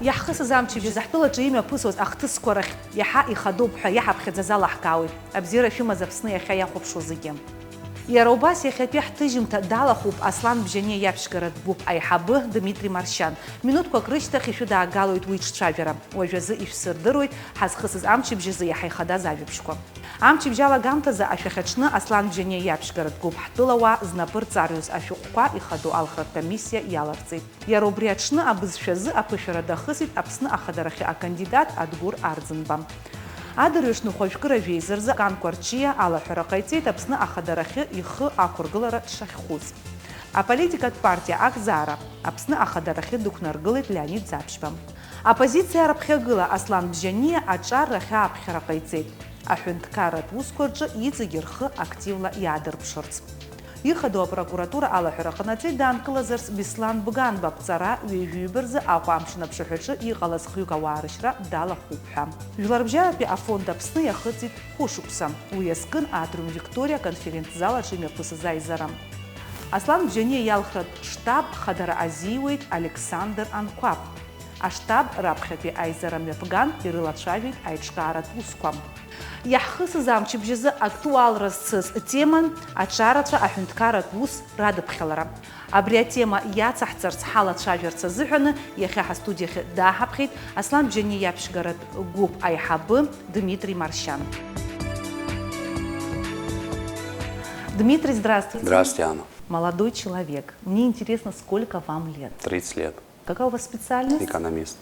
يحخص زامتي بزحتلا جيمة بوسوس أختس كورخ يحق يخدوب يحب خزازال حكاوي أبزير في مزبسنية خيا خوب شو زيجم يا روباس يا خبي احتجم تدال خوب أصلاً بجنيه يابشكرت بوب أي حبه دميتري مارشان منوت كوكريشتا خيشو دا قالويت ويتش تشافيرا وجزء إيش سردرويت حس خصص أمشي بجزء يحي خدا زاجبشكو أمشي بجالا قامتا زا أشخشنا أصلاً بجنيه يابشكرت بوب حطلوا زنابر تزاريوس أشوقوا يخدو الخرط كميسيا يالرزي يا روبرياتشنا أبز شزء أبشرة دخسيت أبسنا أخدرخي أكانديدات أدغور أرزنبام أدريش نخوش كراجي زرزة كان كورتشيا على حرقتي تبسنا أخدرخي يخ أكورجلرة شخوز. أبوليتيكا بارتيا أكزارا أبسنا أخدرخي دكنرجلت لانيد زابشبام. أبوزيция ربخيجلا أصلاً بجنيه أجار رخاء بحرقتي. أحد كارت وسكورج يتجرخ أكتيولا يادر بشرط. يخدو прокуратура على حرقناتي دان كلازرس بيسلان بغان بابцара ويجيبرز أقامشنا بشحرش يغلس خيوكا وارشرا دالا خوبحا. جلربجا بي أفوندا بسنا يخطيت خوشوكسا ويسكن آتروم فيكتوريا конференц-зала جيمي بسزاي زرام. أصلاً بجنيه يالخرد штаб خدر عزيويت ألكسандр Анквап. А штаб рабхепи айзерам яфган и рылатшавит айчкарат усквам. Яххыс замчи бжезы актуал расцыз теман ачаратша ахюнткарат ус радыпхелара. Абрия тема яцахцарц халат шаверца зыханы яхаха студияхи дахапхит Аслан бжени япшгарат губ айхабы Дмитрий Марщан. Дмитрий, здравствуйте. Здравствуйте, Анна. Молодой человек. Мне интересно, сколько вам лет? 30 лет. Какая у вас специальность? Экономист.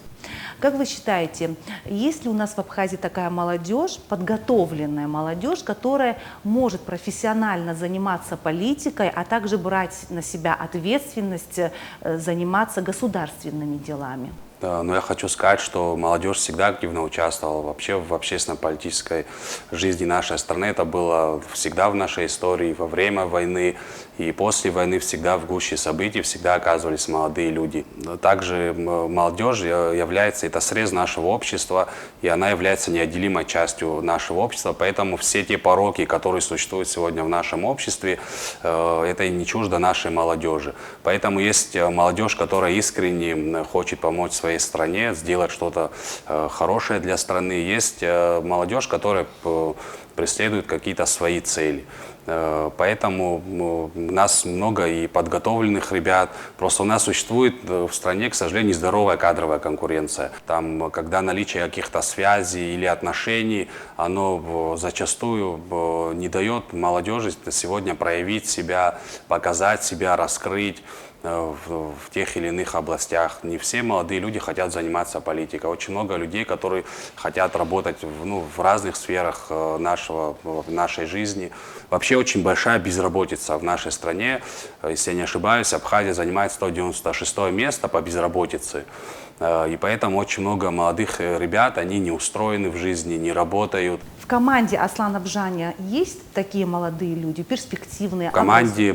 Как вы считаете, есть ли у нас в Абхазии такая молодежь, подготовленная молодежь, которая может профессионально заниматься политикой, а также брать на себя ответственность, заниматься государственными делами? Но я хочу сказать, что молодежь всегда активно участвовала вообще в общественно-политической жизни нашей страны. Это было всегда в нашей истории, во время войны и после войны, всегда в гуще событий, всегда оказывались молодые люди. Также молодежь является, это срез нашего общества, и она является неотделимой частью нашего общества. Поэтому все те пороки, которые существуют сегодня в нашем обществе, это не чуждо нашей молодежи. Поэтому есть молодежь, которая искренне хочет помочь своей стране, сделать что-то хорошее для страны. Есть молодежь, которая преследует какие-то свои цели. Поэтому у нас много и подготовленных ребят. Просто у нас существует в стране, к сожалению, нездоровая кадровая конкуренция. Там, когда наличие каких-то связей или отношений, оно зачастую не дает молодежи сегодня проявить себя, показать себя, раскрыть в тех или иных областях. Не все молодые люди хотят заниматься политикой. Очень много людей, которые хотят работать в разных сферах нашей жизни. Вообще очень большая безработица в нашей стране. Если я не ошибаюсь, Абхазия занимает 196 место по безработице. И поэтому очень много молодых ребят, они не устроены в жизни, не работают. В команде Аслана Бжаня есть такие молодые люди, перспективные? В команде,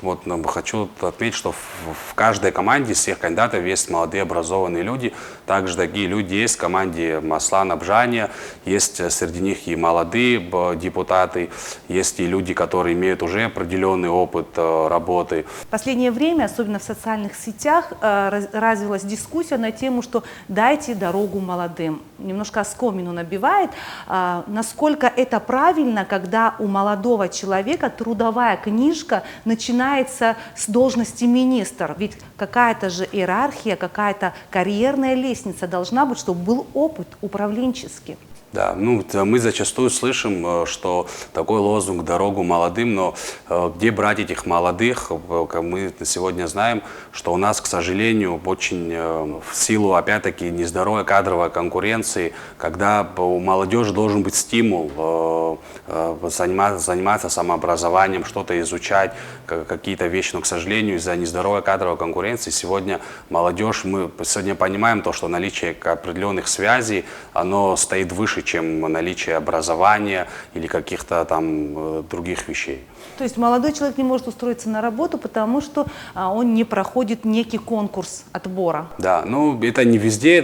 вот хочу отметить, что в каждой команде из всех кандидатов есть молодые образованные люди. Также такие люди есть в команде Аслана Бжаня, есть среди них и молодые депутаты, есть и люди, которые имеют уже определенный опыт работы. В последнее время, особенно в социальных сетях, развилась дискуссия на тему, что дайте дорогу молодым. Немножко оскомину набивает. Насколько это правильно, когда у молодого человека трудовая книжка начинается с должности министра? Ведь какая-то же иерархия, какая-то карьерная лестница должна быть, чтобы был опыт управленческий. Да, мы зачастую слышим, что такой лозунг «дорогу молодым», но где брать этих молодых? Мы сегодня знаем, что у нас, к сожалению, очень в силу, опять-таки, нездоровой кадровой конкуренции, когда у молодежи должен быть стимул заниматься самообразованием, что-то изучать, какие-то вещи, но, к сожалению, из-за нездоровой кадровой конкуренции сегодня молодежь, мы сегодня понимаем то, что наличие определенных связей, оно стоит выше, чем наличие образования или каких-то там других вещей. То есть молодой человек не может устроиться на работу, потому что он не проходит некий конкурс отбора. Да, ну это не везде,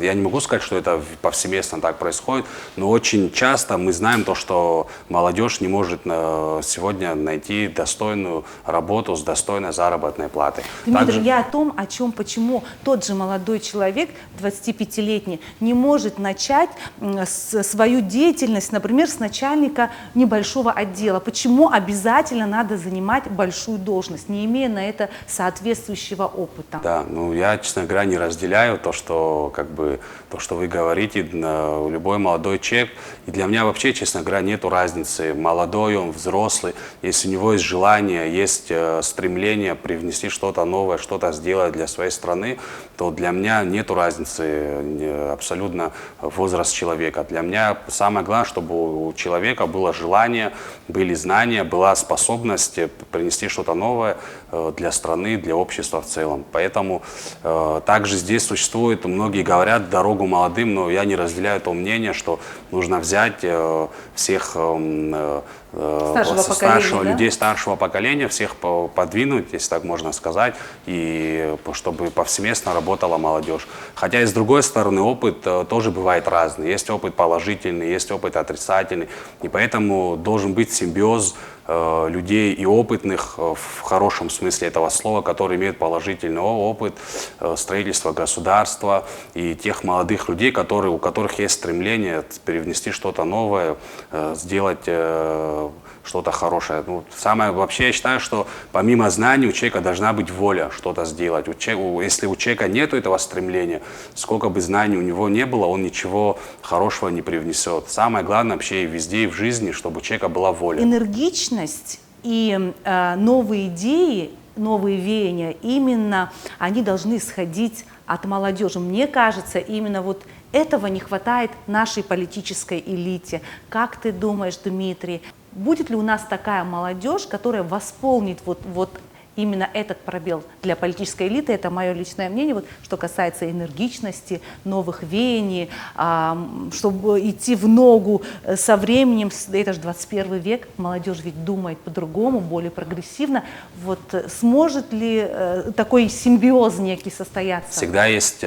я не могу сказать, что это повсеместно так происходит, но очень часто мы знаем то, что молодежь не может сегодня найти достойную работу с достойной заработной платой. Дмитрий, я о том, почему тот же молодой человек, 25-летний, не может начать свою деятельность, например, с начальника небольшого отдела. Почему обязательно надо занимать большую должность, не имея на это соответствующего опыта? Да, ну я, честно говоря, не разделяю то, что вы говорите, любой молодой человек. И для меня вообще, честно говоря, нету разницы, молодой он, взрослый. Если у него есть желание, есть стремление привнести что-то новое, что-то сделать для своей страны, то для меня нету разницы абсолютно возраст человека. Для меня самое главное, чтобы у человека было желание, были знания, была способность принести что-то новое для страны, для общества в целом. Поэтому также здесь существует, многие говорят, дорогу молодым, но я не разделяю то мнение, что нужно взять всех людей старшего поколения, всех подвинуть, если так можно сказать, и чтобы повсеместно работала молодежь. Хотя и с другой стороны опыт тоже бывает разный. Есть опыт положительный, есть опыт отрицательный, и поэтому должен быть симбиоз людей и опытных в хорошем смысле этого слова, которые имеют положительный опыт строительства государства, и тех молодых людей, у которых есть стремление привнести что-то новое, сделать что-то хорошее. Ну, вообще я считаю, что помимо знаний у человека должна быть воля что-то сделать. Если у человека нет этого стремления, сколько бы знаний у него не было, он ничего хорошего не привнесет. Самое главное вообще и везде, и в жизни, чтобы у человека была воля. Энергичность и новые идеи, новые веяния, именно они должны исходить от молодежи. Мне кажется, именно вот этого не хватает нашей политической элите. Как ты думаешь, Дмитрий, будет ли у нас такая молодежь, которая восполнит вот именно этот пробел для политической элиты? Это мое личное мнение, вот, что касается энергичности, новых веяний, чтобы идти в ногу со временем. Это же 21 век, молодежь ведь думает по-другому, более прогрессивно. Вот сможет ли такой симбиоз некий состояться? Всегда есть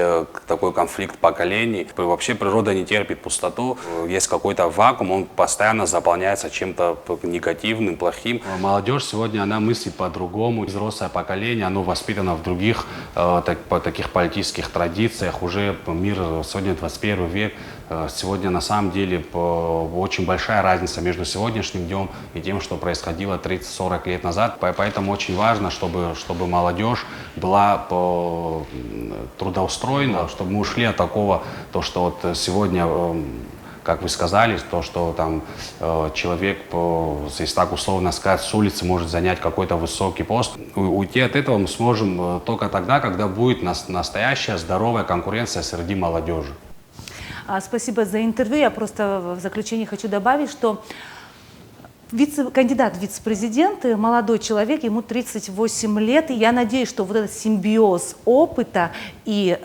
такой конфликт поколений. Вообще природа не терпит пустоту. Есть какой-то вакуум, он постоянно заполняется чем-то негативным, плохим. Молодежь сегодня, она мыслит по-другому. Взрослое поколение, оно воспитано в других таких политических традициях. Уже мир сегодня 21 век. Сегодня на самом деле очень большая разница между сегодняшним днем и тем, что происходило 30-40 лет назад. Поэтому очень важно, чтобы молодежь была трудоустроена, чтобы мы ушли от такого, то, что вот сегодня, как вы сказали, то, что там человек, если так условно сказать, с улицы может занять какой-то высокий пост. Уйти от этого мы сможем только тогда, когда будет настоящая здоровая конкуренция среди молодежи. Спасибо за интервью. Я просто в заключение хочу добавить, что кандидат в вице-президенты, молодой человек, ему 38 лет, и я надеюсь, что вот этот симбиоз опыта и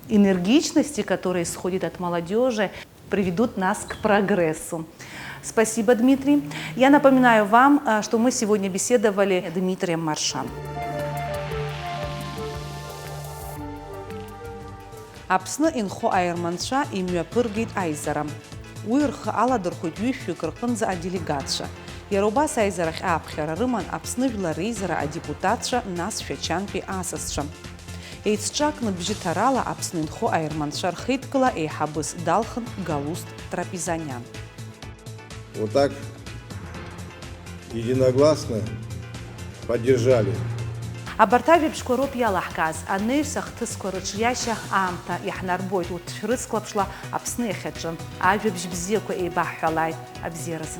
энергичности, который исходит от молодежи, приведут нас к прогрессу. Спасибо, Дмитрий. Я напоминаю вам, что мы сегодня беседовали с Дмитрием Маршан. Аԥсны инхо аерманцәа имҩаԥыргеит аизара. Уи рхы аладырхәит ҩышәҩык рҟынӡа аделегатцәа. Иара убас аизарахь ааԥхьара рыман Аԥсны жәлар реизара адепутатцәа, нас шәачантәи асасцәа. Еицҿакны бжьыҭарала Аԥсны инхо аерманцәа рхеидкыла еиҳабыс далхын Галуст Трапезаниан. Вот так единогласно поддержали. Абарҭ ажәабжьқәа роуп иалаҳкааз, анаҩс ахҭысқәа рыҿиашьа аамҭа иаҳнарбоит урҭ шәрыцклаԥшла Аԥсны иахьаҿы. Ажәабжь бзиақәа еибаҳҳәалааит абзиаразы.